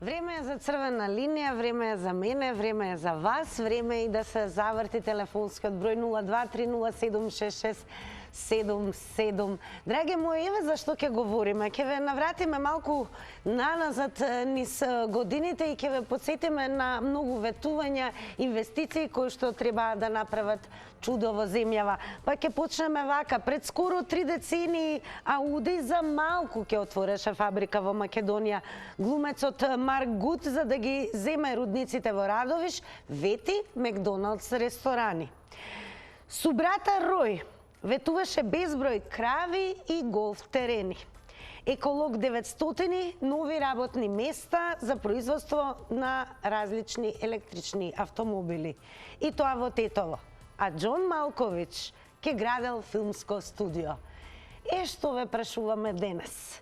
Време е за црвена линија, време е за мене, време е за вас, време е и да се заврти телефонскиот број 0230767777. Драги мои, еве зашто ќе говориме. Ќе ве навратиме малку наназад низ годините и ќе ве потсетиме на многу ветувања, инвестиции кои што треба да направат чудо во земјава. Па ќе почнеме вака. Пред скоро 3 децении Ауди за малку ќе отвореше фабрика во Македонија. Глумецот Марк Гут, за да ги земе рудниците во Радовиш, вети Макдоналдс ресторани. Субрата Рој ветуваше безброј крави и голф терени. Еколог 900 нови работни места за производство на различни електрични автомобили. И тоа во Тетово. А Џон Малковиќ ќе градел филмско студио. Што ве прашуваме денес?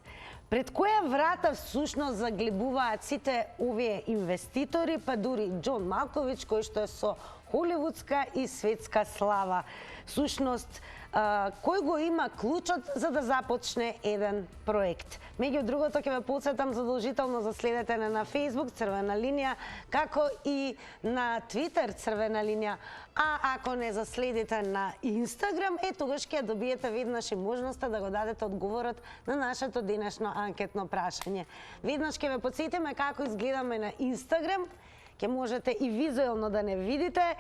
Пред која врата всушност заглебуваат сите овие инвеститори, па дури Џон Малковиќ, кој што е со холивудска и светска слава? Всушност, кој го има клучот за да започне еден проект? Меѓу другото, ќе ве потсетам задолжително за следете на Facebook Црвена линија, како и на Twitter Црвена линија. А ако не заследите на Instagram, тогаш ќе добиете веднаш и можноста да го дадете одговорот на нашето денешно анкетно прашање. Веднаш ќе ве потсетиме како изгледаме на Instagram, ќе можете и визуелно да не видите.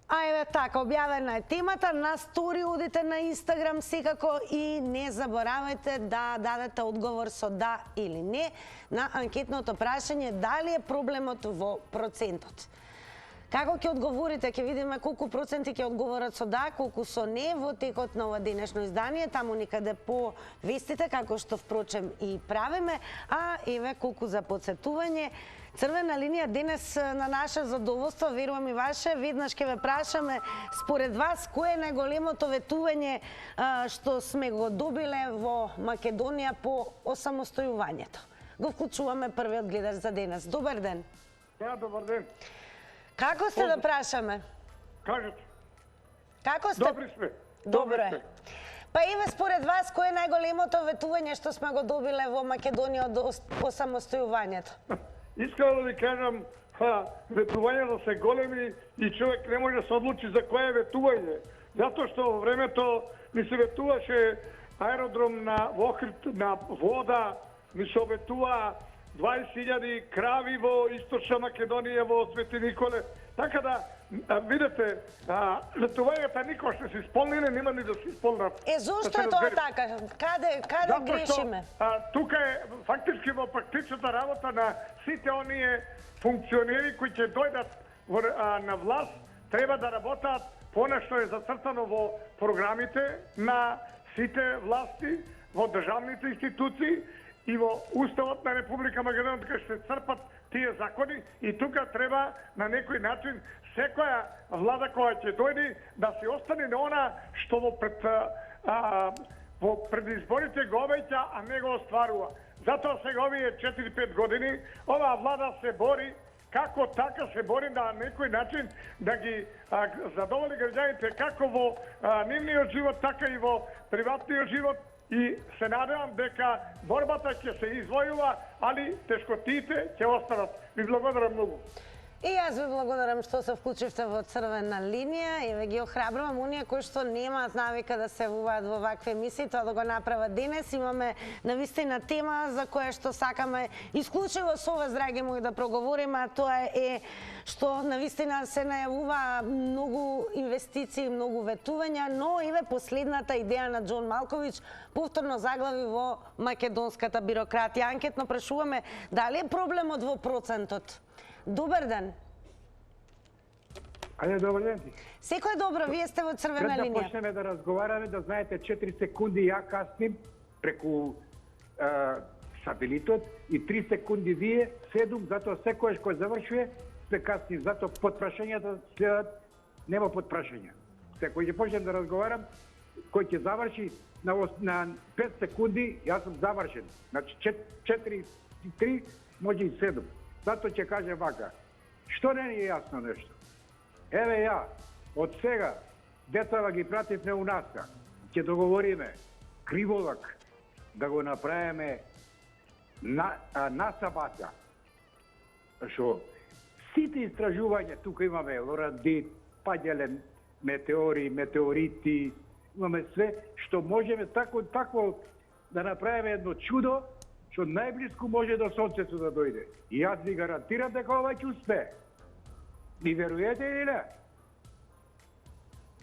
А еве така, објавена е темата, на стори одите на Инстаграм секако и не заборавајте да дадете одговор со да или не на анкетното прашање дали е проблемот во процентот. Како ќе одговорите, ќе видиме колку проценти ќе одговорат со да, колку со не во текот на ова денешно издание, таму никаде по вестите, како што впрочем и правиме, а еве колку за потсетување. Црвена линија денес на наше задоволство, верувам и ваше, веднаш ќе ве прашаме според вас кој е најголемото ветување што сме го добиле во Македонија по осамостојувањето. Го вклучуваме првиот гледач за денес. Добар ден. Да, добар ден. Како сте да прашаме? Кажете. Како сте? Добри сме. Добро е. Па еве според вас кој е најголемото ветување што сме го добиле во Македонија од осамостојувањето? Искам да ви кажам, ветувањата се големи и човек не може да се одлучи за кое е ветување. Затоа што во времето ми се ветуваше аеродром на Охрид, на вода, ми се ветува 20.000 крави во Источна Македонија, во Свети Николе. Така да, видите, ветувањата никош не се исполниле, нема ни да се исполнат. Зошто е тоа така? Каде грешиме? Тука е фактички во практичната работа на сите оние функционери кои ќе дојдат на власт, треба да работат понешто е зацртано во програмите на сите власти, во државните институции и во Уставот на Република Македонија, така што се црпат тие закони и тука треба на некој начин секоја влада која ќе дојде да се остане на она што во предизборите го обеќа, а не го остварува. Затоа сега овие 4-5 години оваа влада се бори како така се бори на некој начин да ги задоволи граѓаните како во нивниот живот, така и во приватниот живот. И се надевам дека борбата ќе се извојува, али тешкотиите ќе останат. Ви благодарам многу. И јас ви благодарам што се вклучивте во Црвена линија и ве ги охрабрувам оние кои што немаат навика да се јавуваат во вакви емисии, тоа да го направат денес. Имаме навистина тема за која што сакаме исклучиво со вас, драги мои, да проговориме, а тоа е што навистина се најавува многу инвестиции, многу ветувања, но еве последната идеја на Џон Малковиќ повторно заглави во македонската бирократија. Анкетно прашуваме дали е проблемот во процентот. Добар ден. Ајде, добар ден ти. Секој добро, вие сте во Црвена линија. Пред да почнеме да разговараме, да знаете 4 секунди ја касним преку сателитот и 3 секунди вие, 7, затоа секојаш кој завршува, се касни. Затоа подпрашањата следат, нема подпрашања. Кој ќе почнем да разговарам, кој ќе заврши на 5 секунди, јас сум завршен. Значи 4 и 3 може и 7. Затоа ќе кажем вака, што не ни е јасно нешто? Еве ја, од сега, децава ги пративме у наска, ќе договориме криволак да го направиме на Сабата. што сите истражувања, тука имаме лорандит, паѓале метеори, метеорити, имаме све, што можеме такво да направиме едно чудо, што најблиску може до сонцето да дојде. И јас ви гарантирам дека ова ќе успее. Ми веруете или не?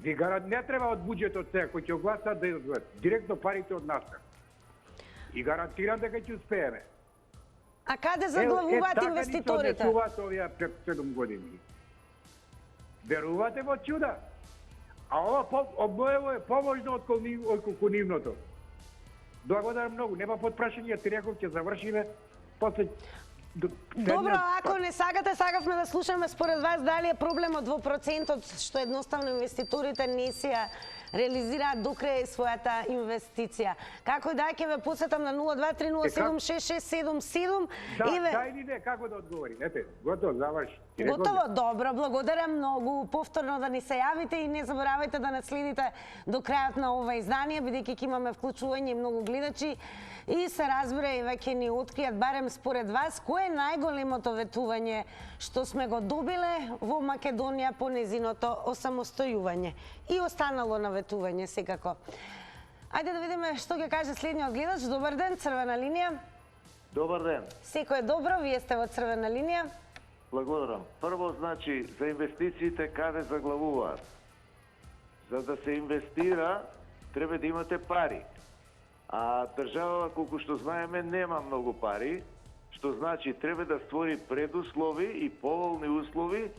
Ви не треба од буџетот сега кој ќе гласат да изглед. Директно парите од нас. И гарантирам дека ќе успееме. А каде заглавуваат инвеститорите? Така ни се однесуваат овие 7 години. Верувате во чуда? А ова е поможно отколку нивното. Благодарам многу. Нема подпрашање, ти реков ќе завршиме. После Добро, ако не сакате, сакавме да слушаме според вас дали е проблемот во процентот што едноставно инвеститорите не си ја реализираат до крај својата инвестиција. Како и да ќе ве потсетам на 0230766677. Дај ни не како да одговори. Ете, готово, заврши. Готово, добро, благодарам многу. Повторно да ни се јавите и не заборавајте да нас следите до крајот на ова издание, бидејќи ќе имаме вклучување и многу гледачи. И се разбира и веќе ни откријат барем според вас кој е најголемото ветување што сме го добиле во Македонија по незиното осамостојување и останало на ветување секако. Ајде да видиме што ќе каже следниот гледач. Добар ден, црвена линија. Добар ден. Секој е добро, вие сте во црвена линија. Благодарам. Прво, значи, за инвестициите каде заглавуваат? За да се инвестира, треба да имате пари. А државава, колку што знаеме, нема многу пари, што значи треба да створи предуслови и поволни услови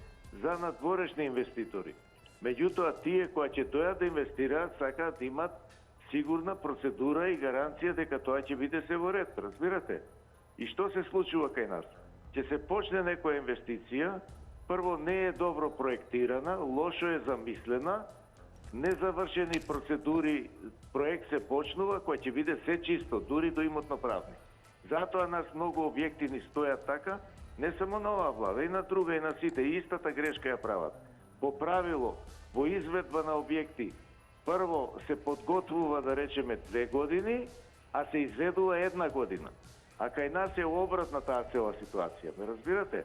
за надворешни инвеститори. Меѓутоа, тие кои ќе дојдат да инвестираат, сакаат да имат сигурна процедура и гаранција дека тоа ќе биде се во ред, разбирате? И што се случува кај нас? Ќе се почне некоја инвестиција, прво не е добро проектирана, лошо е замислена, незавршени процедури, проект се почнува, кој ќе биде се чисто, дури до имотно-правни. Затоа нас многу објекти ни стојат така, не само на оваа влада, и на друга, и на сите, и истата грешка ја прават. По правило, во изведба на објекти, прво се подготвува, да речеме, 2 години, а се изведува 1 година. А кај нас е обратна таа цела ситуација, ме разбирате?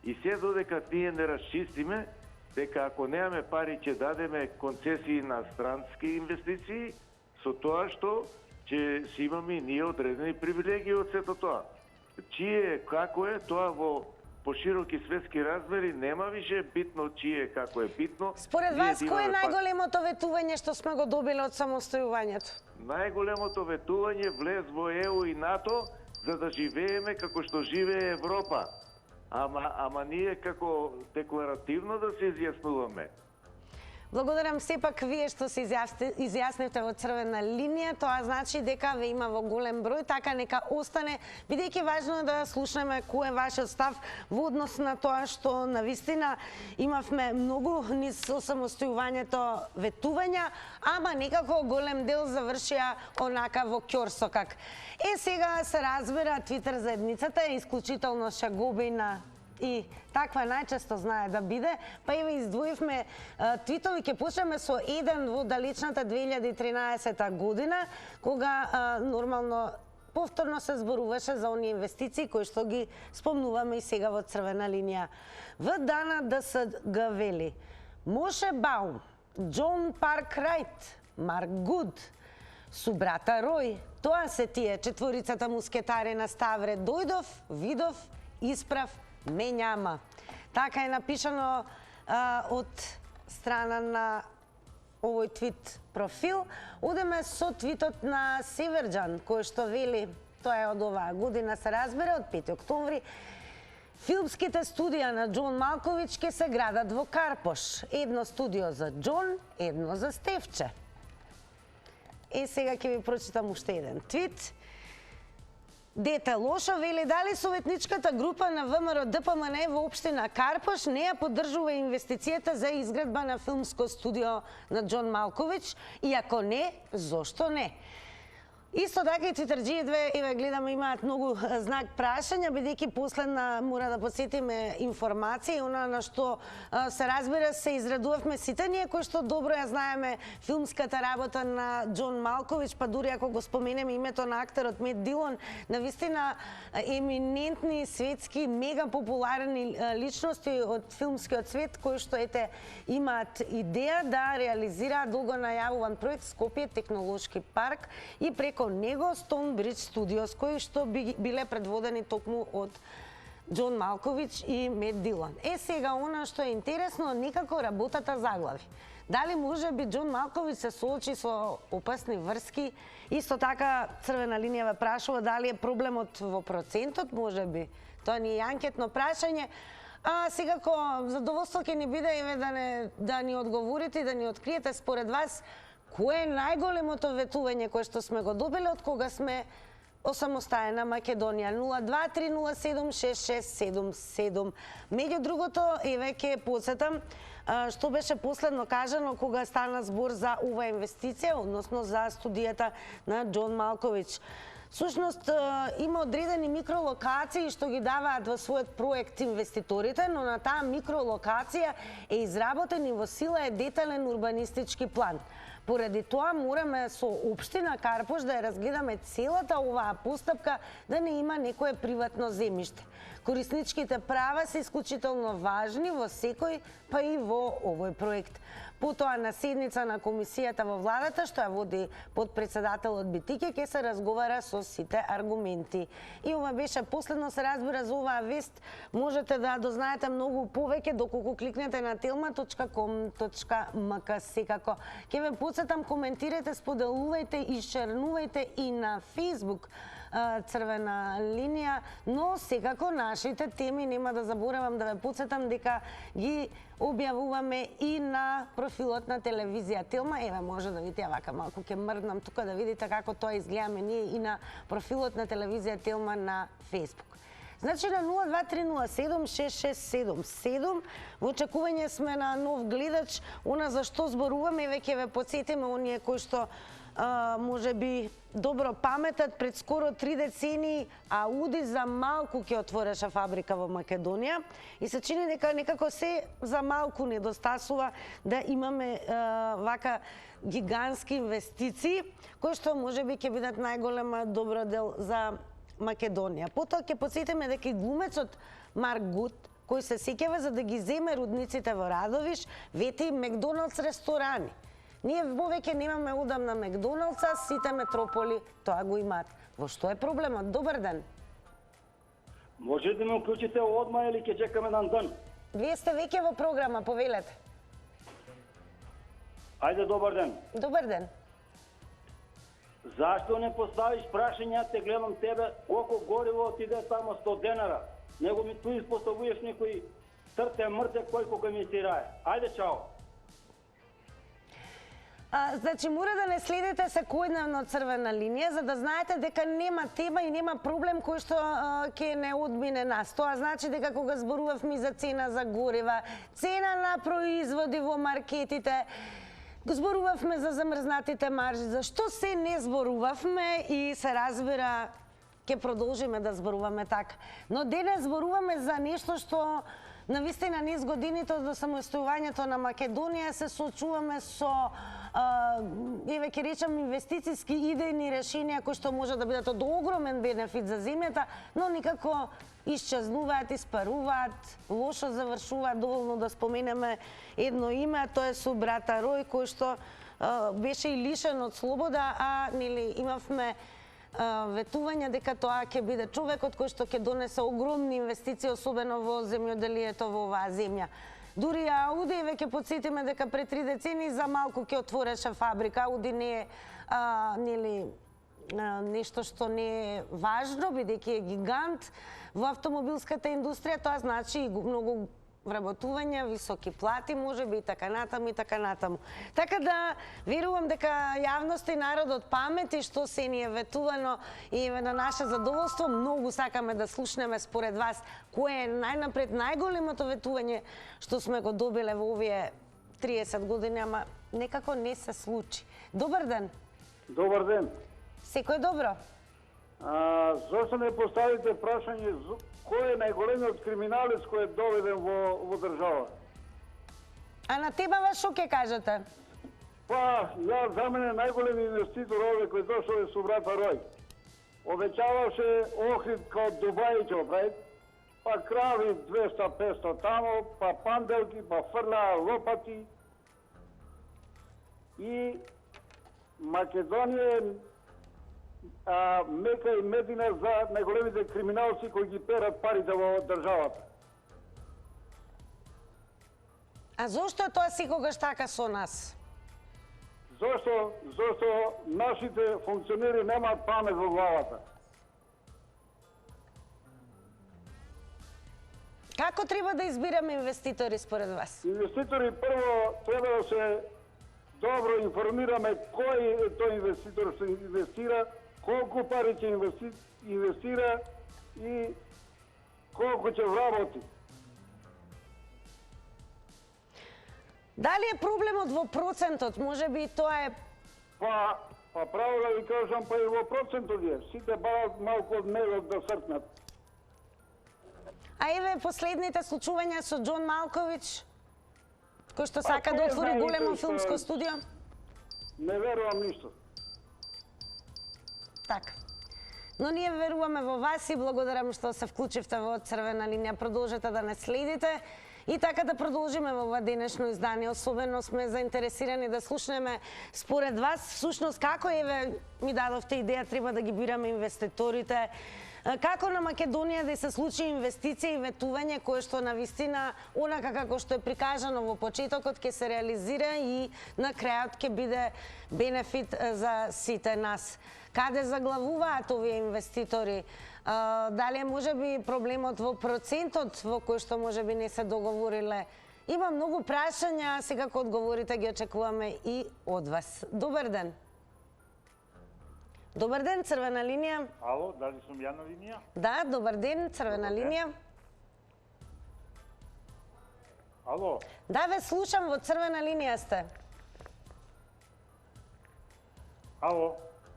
И се додека ние не расчистиме, дека ако немаме пари ќе дадеме концесии на странски инвестиции, со тоа што ќе си имаме и ние одредени привилегии од сето тоа. Чие како е тоа во пошироки светски размери, нема више битно чие како е битно. Според вас, кој е најголемото ветување што сме го добиле од самостојувањето? Најголемото ветување влез во ЕУ и НАТО за да живееме како што живее Европа. Ама ние како декларативно да се изјаснуваме. Благодарам сепак вие што се изјаснивте во црвена линија. Тоа значи дека ве има во голем број, така нека остане, бидејќи важно е да слушнеме кој е вашиот став во однос на тоа што навистина имавме многу низ осамостојувањето ветувања, ама некако голем дел завршија онака во ќорсокак. Сега се разбира Твитер заедницата е исклучително шагобина и таква најчесто знае да биде, па еве издвоивме твитови, ќе почнеме со еден во далечната 2013 година, кога нормално повторно се зборуваше за оние инвестиции кои што ги спомнуваме и сега во црвена линија. В дана ДСГ вели Моше Баум, Џон Парк Рајт, Марк Гуд, Субрата Рој, тоа се тие четворицата мускетари на Ставре. Дојдов, видов, исправ, ме няма. Така е напишано од страна на овој твит профил. Одеме со твитот на Северџан, кој што вели, тоа е од оваа година, се разбира, од 5 октомври, филмските студија на Џон Малковиќ ќе се градат во Карпош. Едно студио за Џон, едно за Стефче. Сега ќе ви прочитам уште еден твит. Дете лошо вели дали советничката група на ВМРО ДПМН во општина Карпош не ја поддржува инвестицијата за изградба на филмско студио на Џон Малковиќ и ако не, зошто не? Исто така и цитарджиите, еве гледаме, имаат многу знак прашања, бидејќи последна мора да посетиме информација, она на што се разбира се израдувавме сите ние кои што добро ја знаеме филмската работа на Џон Малковиќ, па дури ако го споменеме името на актерот Мет Дилон, навистина еминентни светски мега популарни личности од филмскиот свет кои што имаат идеја да реализираат долго најавуван проект Скопје технолошки парк и преку него Stonebridge Studios, кои што биле предводени токму од Џон Малковиќ и Мет Дилон. Сега, она што е интересно, некако работата заглави. Дали може би Џон Малковиќ се соочи со опасни врски? Исто така Црвена линија ве прашува дали е проблемот во процентот, може би. Тоа ни е анкетно прашање. А секако задоволство ќе ни биде да ни одговорите и да ни откриете според вас кое е најголемото ветување кое што сме го добиле од кога сме осамостаена Македонија. 023076677. Меѓу другото, еве ќе подсетам што беше последно кажано кога стана збор за ова инвестиција, односно за студијата на Џон Малковиќ. Сушност, има одредени микролокации што ги даваат во својот проект инвеститорите, но на таа микролокација е изработен и во сила е детален урбанистички план. Поради тоа мораме со општина Карпош да ја разгледаме целата оваа постапка да не има некое приватно земјиште. Корисничките права се исклучително важни во секој, па и во овој проект. Потоа на седница на комисијата во владата, што ја води подпредседателот Битике, ќе се разговара со сите аргументи. И ова беше последно, се разбира за оваа вест. Можете да дознаете многу повеќе доколку кликнете на telma.com.mk секако. Ќе ве подсетам, коментирате, споделувајте и шернувајте и на Facebook Црвена линија, но секако нашите теми нема да заборавам да ве подсетам дека ги објавуваме и на профилот на телевизија Телма. Еве може да видите, вака малку ќе мрднам тука да видите како тоа изгледаме ние и на профилот на телевизија Телма на Facebook. Значи на 023076677 во очекување сме на нов гледач. Она за што зборуваме, веќе ве подсетиме оние кои што може би добро паметат, пред скоро 3 децении Ауди за малку ќе отвореше фабрика во Македонија и се чини дека некако се за малку недостасува да имаме вака гигантски инвестиции, кои што може би ќе бидат најголема добродел за Македонија. Потоа ќе подсетиме дека и глумецот Марк Гут, кој се сеќава за да ги земе рудниците во Радовиш, вети Макдоналдс ресторани. Ние вовеќе немаме удамна Макдоналдса, сите метрополи тоа го имаат. Во што е проблемот? Добар ден. Може да ме уклучите одма или ќе чекаме на ден? Вие сте веќе во програма, повелете. Ајде, добар ден. Добар ден. Зашто не поставиш прашања, те гледам тебе, колку гориво отиде само 100 денара. Него ми ту испоставуваш некој трте мрте којко га ми си рае. Ајде, чао. Значи, мора да не следите секојдневно Црвена линија, за да знаете дека нема тема и нема проблем кој што ќе не одмине нас. Тоа значи дека кога зборувавме за цена за горива, цена на производи во маркетите, зборувавме за замрзнатите маржи, зашто се не зборувавме и се разбира ќе продолжиме да зборуваме така. Но денес зборуваме за нешто што навистина низ годините од самостојувањето на Македонија се соочуваме со еве ќе речам инвестициски идејни решенија кои што може да бидат од огромен бенефит за земјата, но никако исчезнуваат, испаруваат, лошо завршуваат. Доволно да споменеме едно име, тоа е со брата Рој, кој што беше и лишен од слобода, а нели имавме ветување дека тоа ќе биде човекот кој што ќе донесе огромни инвестиции, особено во земјоделието во оваа земја. Дури Ауди, веќе подсетиме дека пред 3 децении за малку ќе отвореше фабрика. Ауди не е нели нешто што не е важно, бидејќи е гигант во автомобилската индустрија, тоа значи многу вработување, високи плати, може би и така натаму и така натаму. Така да верувам дека јавноста и народот памети што се ни е ветувано и на наше задоволство. Многу сакаме да слушнеме според вас кое е најнапред најголемото ветување што сме го добиле во овие 30 години, ама некако не се случи. Добар ден. Добар ден. Секој добро. Зошто не поставите прашање кој е најголемиот криминалец кој е доведен во држава? А на тебе што ќе кажете? Па, за мене најголем инвеститор овде кој дошол е со брата Рој. Обеќаваше Охрид као Дубај ќе прави, па крави 200-500 тамо, па панделки, па фрла лопати. И Македонија е мека и медина за најголемите криминалци кои ги перат парите во државата. А зошто е тоа секогаш така со нас? Зошто нашите функционери немаат памет во главата. Како треба да избираме инвеститори според вас? Инвеститори прво треба да се добро информираме кој е тој инвеститор што инвестира, колку пари ќе инвестира и колку ќе вработи. Дали е проблемот во процентот? Може би тоа е... Па право да ви кажам, па и во процентот е. Сите барат малку од медот да сркнат. А еве последните случувања со Џон Малковиќ, кој што сака да отвори големо филмско студио? Не верувам ништо. Така. Но ние веруваме во вас и благодарам што се вклучивте во Црвена линија. Продолжете да не следите и така да продолжиме во ова денешно издание. Особено сме заинтересирани да слушнеме според вас, всушност како еве ми дадовте идеја треба да ги бираме инвеститорите. Како на Македонија да се случи инвестиција и ветување кое што навистина онака како што е прикажано во почетокот ќе се реализира и на крајот ќе биде бенефит за сите нас. Каде заглавуваат овие инвеститори? Дали е можеби проблемот во процентот во кој што можеби не се договориле? Има многу прашања, секако одговорите ги очекуваме и од вас. Добар ден. Добар ден, Црвена линија. Ало, дали сум ја на линија? Да, добар ден, Црвена линија. Ало? Да, ве слушам, во Црвена линија сте. Ало?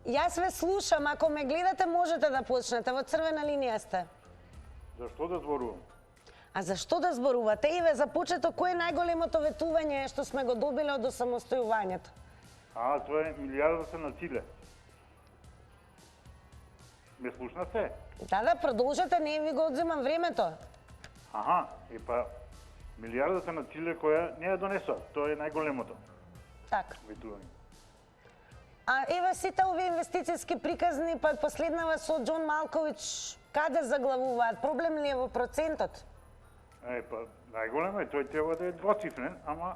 Јас ве слушам, ако ме гледате можете да почнете, во Црвена линија сте. Зашто да зборувам? А зашто да зборувате? Еве, за почеток, кој е најголемото ветување што сме го добиле од осамостојувањето? Тоа е милијардата на Чиле. Ме слушнате? Да, продолжете, не ви го одземам времето. Аха, и па милијардата на Чиле која не ја донесоа, тоа е најголемото Така. ветување. А еве сите овие инвестицијски приказни, па последнава со Џон Малковиќ, каде заглавуваат? Проблем ли е во процентот? Па најголемо е, тој треба да е двоцифрен, ама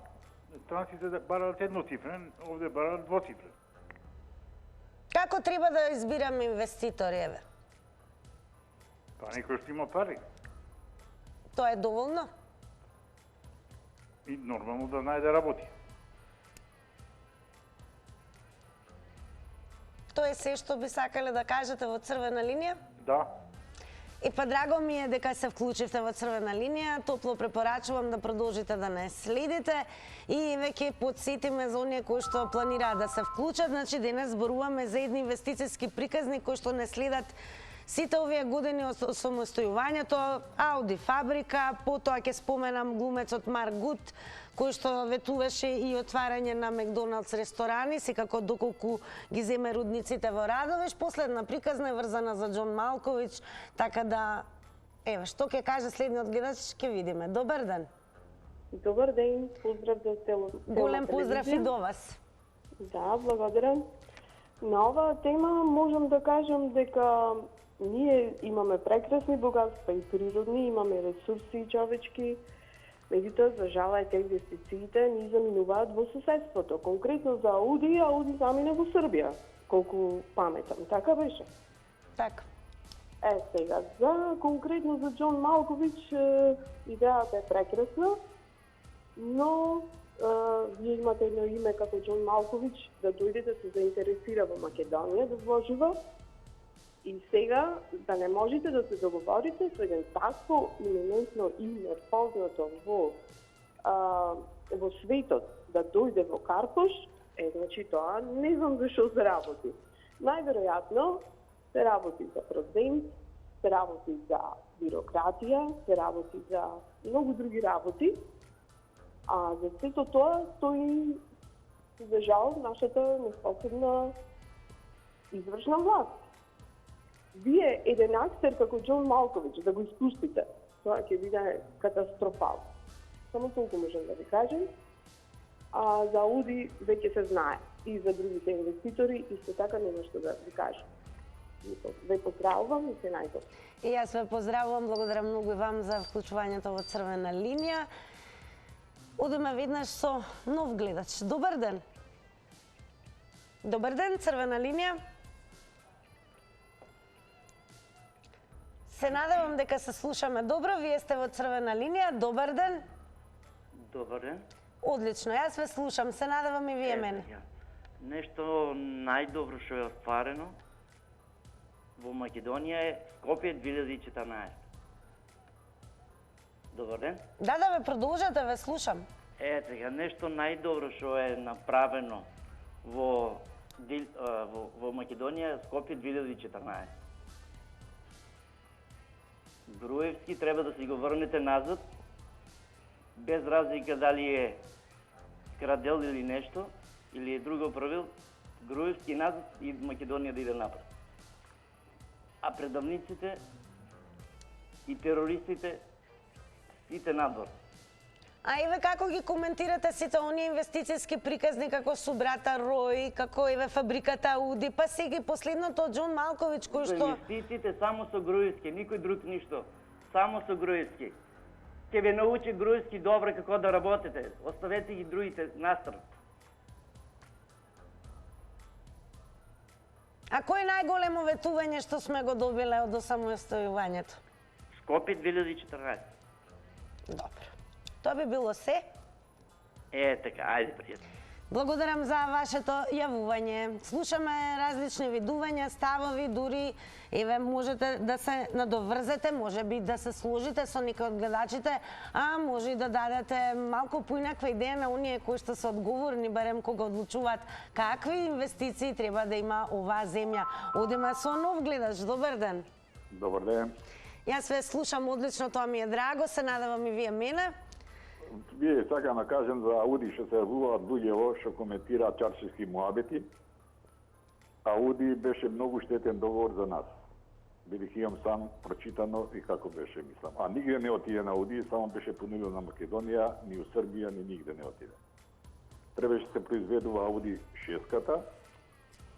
трансите да бараат едноцифрен, овде бараат двоцифрен. Како треба да избираме инвеститори, еве? Па некој што има пари Тоа е доволно? и нормално да знае да работи. Тоа е се што би сакале да кажете во Црвена линија? Да. И па драго ми е дека се вклучивте во Црвена линија, топло препорачувам да продолжите да не следите и веќе подсетиме за оние кои што планираат да се вклучат. Значи денес зборуваме за едни инвестицијски приказни кои што не следат сите овие години од самостојувањето, Ауди фабрика, потоа ќе споменам глумецот Марк Гут, кој што ветуваше и отварање на Макдоналдс ресторани, секако доколку ги земе рудниците во Радовиш. Последна приказна е врзана за Џон Малковиќ, така да, еве, што ќе каже следниот гледач, ќе видиме. Добар ден. Добар ден, поздрав за цело. Голем поздрав и до вас. Да, благодарам. На оваа тема можам да кажам дека ние имаме прекрасни богатства и природни, имаме ресурси човечки, меѓутоа, за жала, инвестициите ни заминуваат во соседството. Конкретно за Ауди замина во Србија, колку паметам. Така беше? Така. Сега, конкретно за Џон Малковиќ, идејата е прекрасна, но вие имате едно име како Џон Малковиќ да дојде да се заинтересира во Македонија, да вложува. И сега, да не можете да се договорите со еден такво именентно име, познато во светот, да дојде во Карпош, значи тоа не знам зашо се работи. Најверојатно се работи за процент, се работи за бирократија, се работи за многу други работи, а за сето тоа стои, за жал, нашата неспособна извршна власт. Вие еден актер како Џон Малковиќ да го испустите, тоа ќе биде катастрофално. Само толку можам да ви кажем. А за Ауди веќе се знае. И за другите инвеститори исто така нема што да ви кажам. Ве поздравувам и се најдобро. И јас ве поздравувам, благодарам многу и вам за вклучувањето во Црвена линија. Одиме веднаш со нов гледач. Добар ден. Добар ден, Црвена линија. Се надевам дека се слушаме добро. Вие сте во Црвена линија. Добар ден. Добар ден. Одлично, јас ве слушам. Се надевам и вие мене. Нешто најдобро што е остварено во Македонија е Скопје 2014. Добар ден. Да, ве продолжете, ве слушам. Сега, нешто најдобро што е направено во Македонија е Скопје 2014. Груевски треба да си го врнете назад, без разлика дали е крадел или нешто, или е друго правил, Груевски назад и Македонија да иде напред. А предавниците и терористите сите надвор. А еве како ги коментирате сите оние инвестицијски приказни како Субрата Рој, како еве фабриката Ауди, па сега последното од Џон Малковиќ кој што... Инвестициите само со Груевски, никој друг ништо. Само со Груевски. Ќе ве научи Груевски добро како да работите. Оставете ги другите настрана. А кој е најголемо ветување што сме го добиле од осамостојувањето? Скопје 2014. Добро. Тоа би било се. Така, ајде пријатно. Благодарам за вашето јавување. Слушаме различни видувања, ставови, дури еве можете да се надоврзете, можеби да се сложите со некој од гледачите, а може и да дадете малку поинаква идеја на оние кои што се одговорни, барем кога одлучуваат какви инвестиции треба да има оваа земја. Одиме со нов гледач. Добар ден. Добар ден. Јас ве слушам одлично, тоа ми е драго, се надевам и вие мене. Вие сакам да кажем за Ауди што се јавуваат луѓе што коментираат чаршиски муабети. Ауди беше многу штетен договор за нас. Бидејќи имам сам прочитано и како беше, мислам. А нигде не отиде на Ауди, само беше понудил на Македонија, ни у Србија, ни нигде не отиде. Требаше се произведува Ауди 6-ката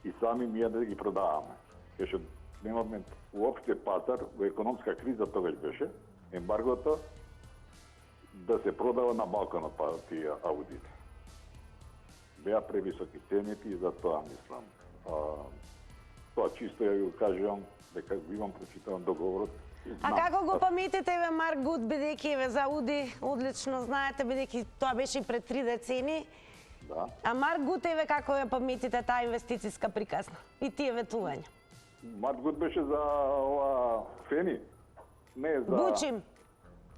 и сами ние да ги продаваме. Беше немаме уопште пазар, во економска криза тоа беше, ембаргото, да се продава на Балканот па тие Аудите. Беа превисоки цените и за тоа мислам. Тоа чисто ја го кажувам дека го имам прочитан договорот. А како го паметите еве Марк Гуд, бидејќи еве за Ауди одлично знаете, бидејќи тоа беше и пред 3 децени. Да. А Марк Гуд еве како ја паметите таа инвестицијска приказна и тие ветувања? Марк Гуд беше за ова Фени, не за... Бучим.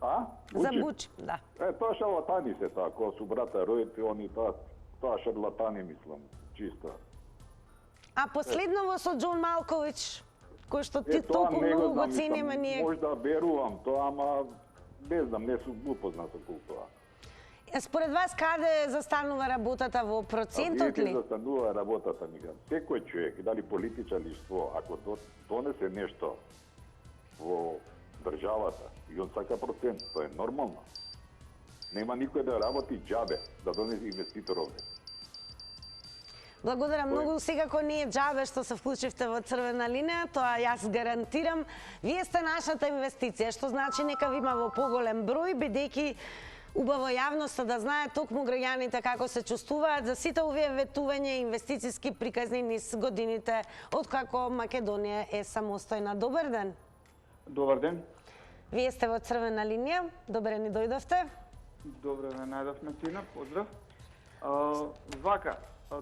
А? За Бучим, да. Тоа шарлатани се тоа, која су брата Ројт, они тоа шарлатани мислам, чисто. А последново со Џон Малковиќ, кој што ти толку многу го цениме ние. Може да верувам тоа, ама не знам, не сум упознат со тоа. Според вас каде застанува работата, во процентот ли? Вие застанува работата, мигам. Секој човек, дали политичар или што, ако донесе нешто во државата и он сака процент, тоа е нормално. Нема никој да работи џабе, да донесе инвеститор овде. Благодарам многу, секако не е џабе што се вклучивте во Црвена линија, тоа јас гарантирам. Вие сте нашата инвестиција, што значи нека ви има во поголем број, бидејќи убаво јавноста да знае токму граѓаните како се чувствуваат за сите овие ветувања и инвестицијски приказни низ годините откако Македонија е самостојна. Добар ден. Добар ден. Вие сте во Црвена линија. Добре ни дојдовте. Добре ве најдовме сина, поздрав. Вака,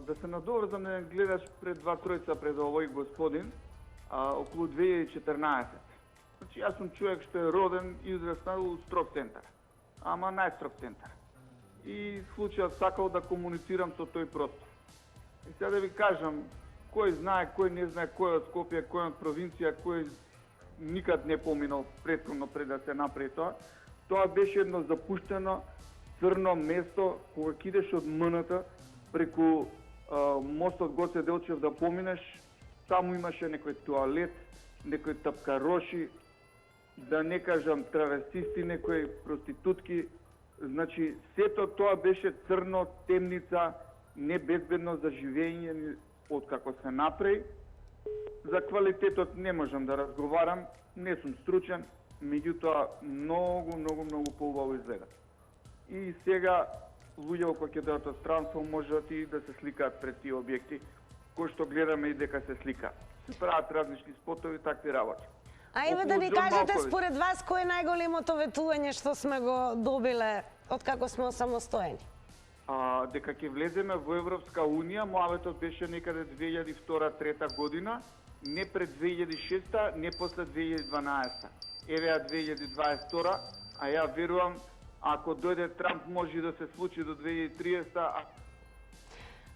да се надоврзам да гледаш пред 2-3 пред овој господин, околу 2014. Значи, јас сум човек што е роден и израснал у строг центар. Ама најстрог центар. И случајот сакал да комуницирам со тој простор. И сега да ви кажам, Кој знае, кој не знае, кој од Скопје, кој од провинција, кој никад не поминал претходно пред да се направи тоа. Тоа беше едно запуштено црно место, кога кидеш од МНТ преку мостот Гоце Делчев да поминеш, таму имаше некој тоалет, некои тапкароши, да не кажам травестисти, некои проститутки. Значи, сето тоа беше црно, темница, небезбедно за живење од како се направи. За квалитетот не можам да разговарам, не сум стручен, меѓутоа многу поубаво изгледа. И сега луѓето кои ќе дојдат од странство можат и да се сликаат пред тие објекти, кои што гледаме и дека се сликаат. Се прават различни спотови, такви работи. А еве да ни кажете според вас кој е најголемото ветување што сме го добиле од како сме осамостоени? Дека ќе влеземе во Европска Унија, мојаветот беше некаде 2002-2003 година, не пред 2006, не после 2012. Еве 2022, а ја верувам, ако дојде Трамп, може да се случи до 2030.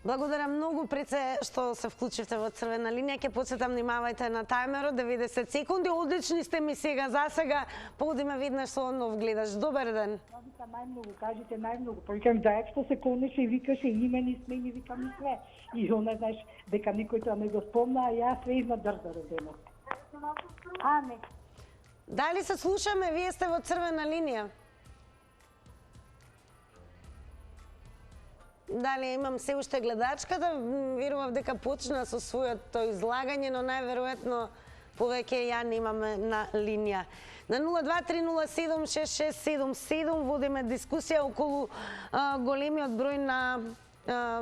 Благодарам многу пред се што се вклучивте во црвена линија. Ќе подсетам, внимавајте на тајмерот, 90 секунди. Одлични сте ми сега, за сега. Поудиме виднеш со нов гледач. Добар ден. Најмногу, кажете најмногу. Повикам, заек што се колнеше и викаше имени, смени, викам и све. И она, знаеш, дека никој тоа не го спомна, а ја све изнадрза роденот. Не. Дали се слушаме? Вие сте во црвена линија. Дали имам се уште гледачката, верував дека почна со своето излагање, но најверојатно повеќе ја немаме на линија. На 0230766777 водиме дискусија околу големиот број на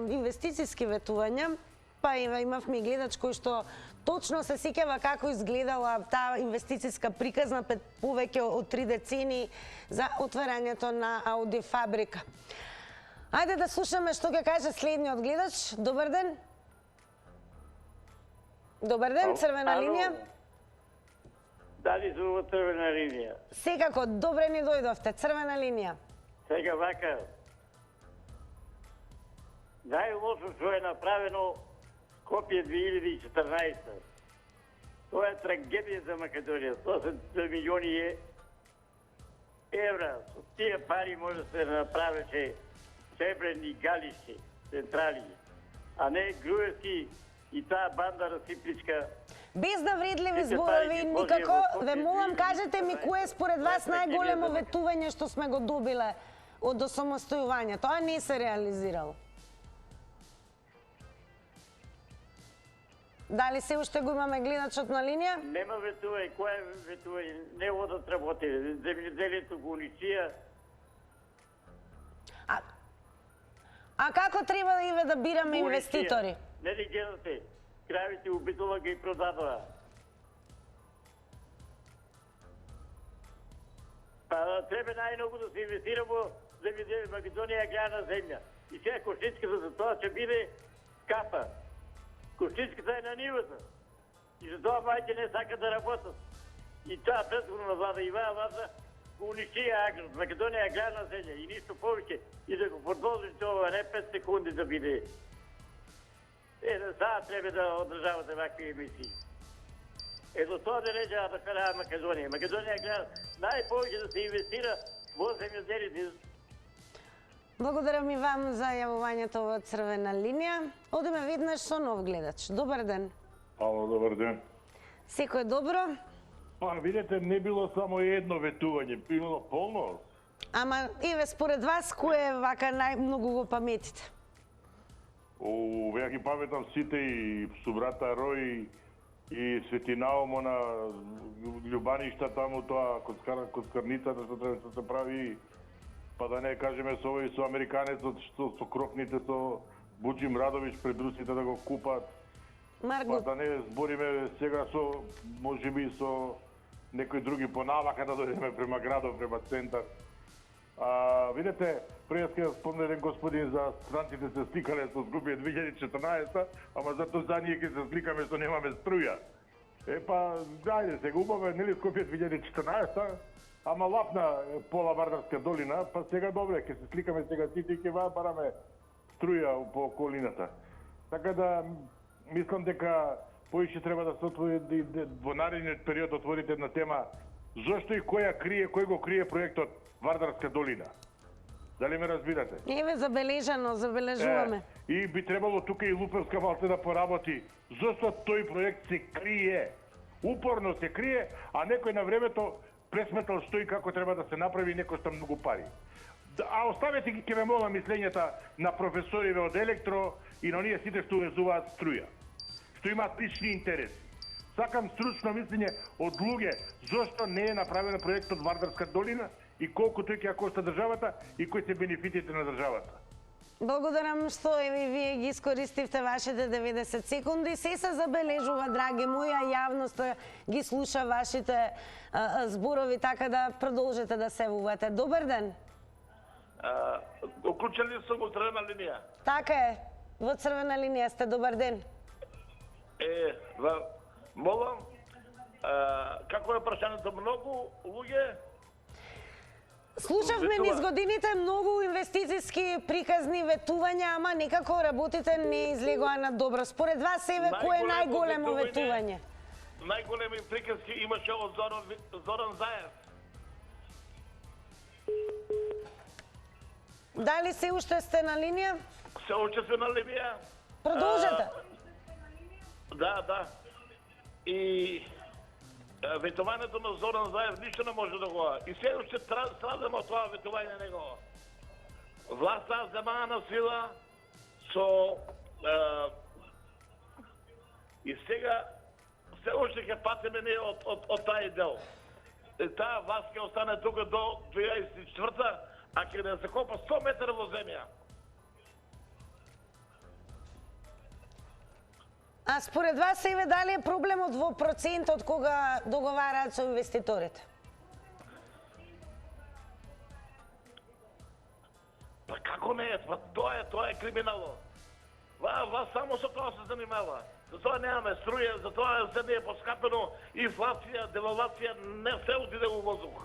инвестициски ветувања. Па имавме гледач кој што точно се сеќава како изгледала таа инвестициска приказна пред повеќе од 3 децени за отварањето на Ауди фабрика. Ајде да слушаме што ќе каже следниот гледач. Добар ден. Добар ден, црвена линија. Дали сум во црвена линија? Секако, добре ни дојдовте, црвена линија. Сега вака, најлошо што е направено Скопје 2014. Тоа е трагедија за Македонија. 100 милиони евра. Со тие пари може да се направеше сребрени галишки, централи, а не Груевски и таа банда расипличка. Без навредливи зборови, никако, ве молам, кажете ми кое е според вас најголемо ветување што сме го добиле од осамостојување. Тоа не се реализирало. Дали се уште го имаме гледачот на линија? Нема ветување, кој е ветување? Не одат работи, земјоделието го уничија. А како треба да бираме инвеститори? Не ли гледате? Кравите у Битола ги продадоа. Треба најмногу да се инвестира во земјоделие. Македонија е аграрна земја. И сега Кошничката за тоа ќе биде капа. Кошничката е на нивата. И за тоа мајте не сакат да работат. И таа претходна влада, Иваа влада, го уничија аграр. Македонија е аграрна земја и ништо повеќе. И да го продолжите ова, не 5 секунди да биде. Сега треба да одржавате вакви емисии. Ето тоа да не да караа Македонија. Македонија гледа најповеќе да се инвестира во земјоделие. Благодарам и вам за јавувањето во црвена линија. Одиме веднаш со нов гледач. Добар ден. Ало, добар ден. Секој добро? Видете, не било само едно ветување, било полно. Ама, еве, според вас, кој е вака најмногу го паметите? Веќе ги паметам сите, и Субрата Рој, и Свети Наумо на Љубаништа, таму тоа коцкарницата што треба да се прави, па да не кажеме со овој, со американецот, што со крокните, со Буџи Мрадович пред русите да го купат. Па да не збориме сега со, можеби со некои други понавака да дојдеме према градов, према центар. Видете, пред ќе спомне еден господин за странците се сликале со Скопје 2014, ама затоа за ние ќе се сликаме што немаме струја. Дајде се убаве, нели Скопје 2014, ама лапна пола Вардарска долина, па сега добре, ќе се сликаме сега сите и ќе бараме струја по околината. Така да, мислам дека поише треба да се отвори во наредниот период отворите една тема зошто и кој го крие проектот Вардарска долина. Дали ме разбирате? Еве забележано, забележуваме. И би требало тука и Лупевска малце да поработи. Зошто тој проект се крие? Упорно се крие, а некој на времето пресметал што и како треба да се направи и не кошта многу пари. А оставете ги, ке ме мола мислењата на професориве од електро и на оние сите што увезуваат струја, што имаат лични интереси. Сакам стручно мислење од луѓе зошто не е направен проектот Вардарска долина и колку тој ќе ја кошта државата и кои се бенефитите на државата. Благодарам што и вие ги искористивте вашите 90 секунди. Се забележува, драги мои, а јавноста ги слуша вашите зборови, така да продолжете да се јавувате. Добар ден. Уклучени сум во црвена линија. Така е. Во црвена линија сте. Добар ден. Молам, како е прашањето? Многу луѓе слушавме низ годините многу инвестициски приказни ветувања, ама некако работите не излегоа на добро. Според вас, еве, кој е најголемо ветување? Најголеми приказки имаше од Зоран Заев. Дали се уште сте на линија? Се уште сме на линија. Продолжете. Да. И ветувањето на Зоран Заев ништо не може да го... И се уште страдаме од тоа ветување негово. Власта земаа на сила со... И сега се уште ќе патиме ние од тај дел. Таа власт ќе остане тука до 2024, а ќе не се копа 100 метра во земја. А според вас, еве, дали е проблемот во процентот кога договараат со инвеститорите? Па како не е? Па тоа е криминално. Ва само со тоа се занимава. За тоа немаме струја, за тоа се не е поскапено, инфлација, девалвација, не се отиде во воздух.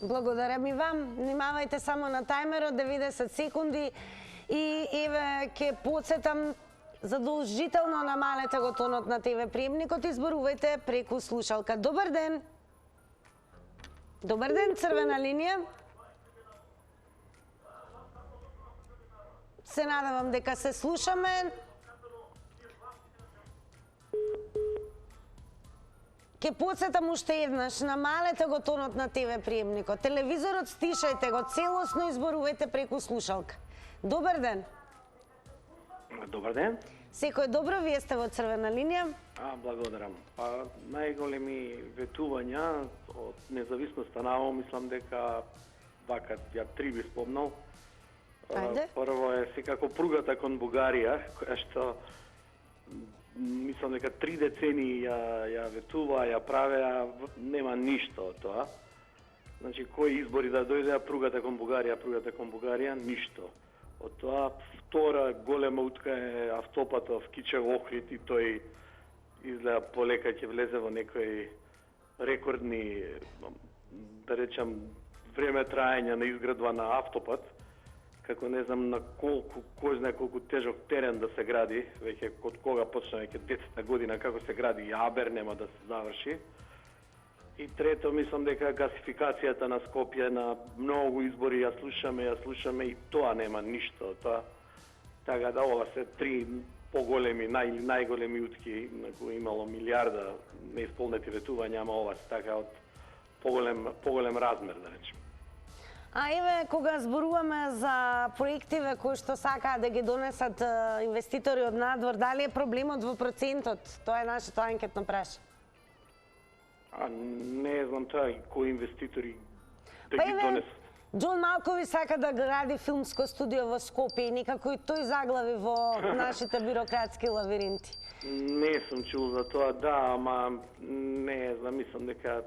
Благодарам и вам. Внимавајте само на тајмерот, 90 секунди. И еве, ќе подсетам, задолжително намалете го тонот на ТВ приемникот и зборувајте преку слушалка. Добар ден! Добар ден, црвена линија. Се надевам дека се слушаме. Ке подсетам уште еднаш, намалете го тонот на ТВ приемникот. Телевизорот стишајте го, целосно изборувајте преку слушалка. Добар ден. Добар ден. Секој добро, вие сте во црвена линија. Благодарам. Па најголеми ветувања од независноста на ООН, мислам дека вака ја три би спомнал. Прво е секако пругата кон Бугарија, која што мислам дека 3 децени ја ветува, ја правеа, нема ништо од тоа. Значи, кои избори да дојдеа, пругата кон Бугарија, ништо. Од тоа, втора голема утка е автопатот Кичево-Охрид и тој изгледа полека ќе влезе во некои рекордни, да речам, време траење на изградба на автопат, како не знам на колку, кој знае колку тежок терен да се гради, веќе од кога почна веќе 10 година како се гради Јабер, нема да се заврши. И трето, мислам дека гасификацијата на Скопје на многу избори ја слушаме и тоа нема ништо од тоа. Така да ова се три поголеми, најголеми утки, на кои имало милиарда неисполнети ветувања, ама ова се така од поголем размер, да речем. А еве, кога зборуваме за проективе кои што сакаат да ги донесат инвеститори од надвор, дали е проблемот во процентот? Тоа е нашето анкетно прашање. Не знам тоа кои инвеститори да ги донесат. Џон Малковиќ сака да гради филмско студио во Скопје и некако и тој заглави во нашите бирократски лавиринти. Не сум чул за тоа, да, ама не знам, мислам дека...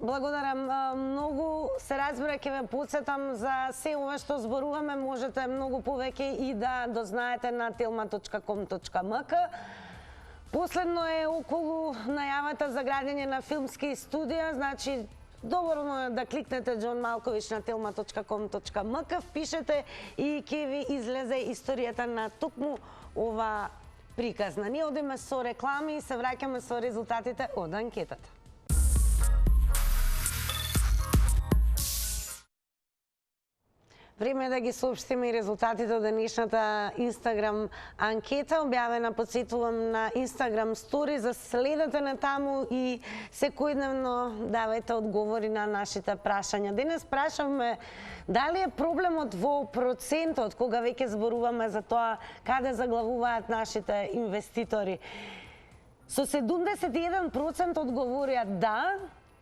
Благодарам многу, се разбира, ќе ве подсетам за се ова што зборуваме, можете многу повеќе и да дознаете на telma.com.mk. Последно е околу најавата за градење на филмски студија, значи Доволно е да кликнете Џон Малковиќ на telma.com.mk, впишете и ќе ви излезе историјата на токму ова приказна. Ние одиме со реклами и се враќаме со резултатите од анкетата. Време е да ги соопштиме и резултатите од денешната Инстаграм анкета, објавена, подсетувам, на Инстаграм стори. За следете на таму и секојдневно давајте одговори на нашите прашања. Денес прашавме дали е проблемот во процентот, кога веќе зборуваме за тоа каде заглавуваат нашите инвеститори. Со 71% одговорија да,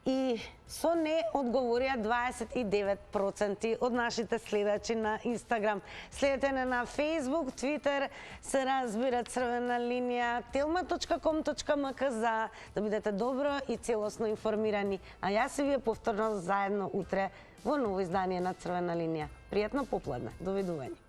и со не одговорија 29% од нашите следачи на Инстаграм. Следете на Facebook, Twitter, се разбира Црвена линија, telma.com.mk за да бидете добро и целосно информирани. А јас и вие повторно заедно утре во ново издание на Црвена линија. Пријатно попладне. Довидување.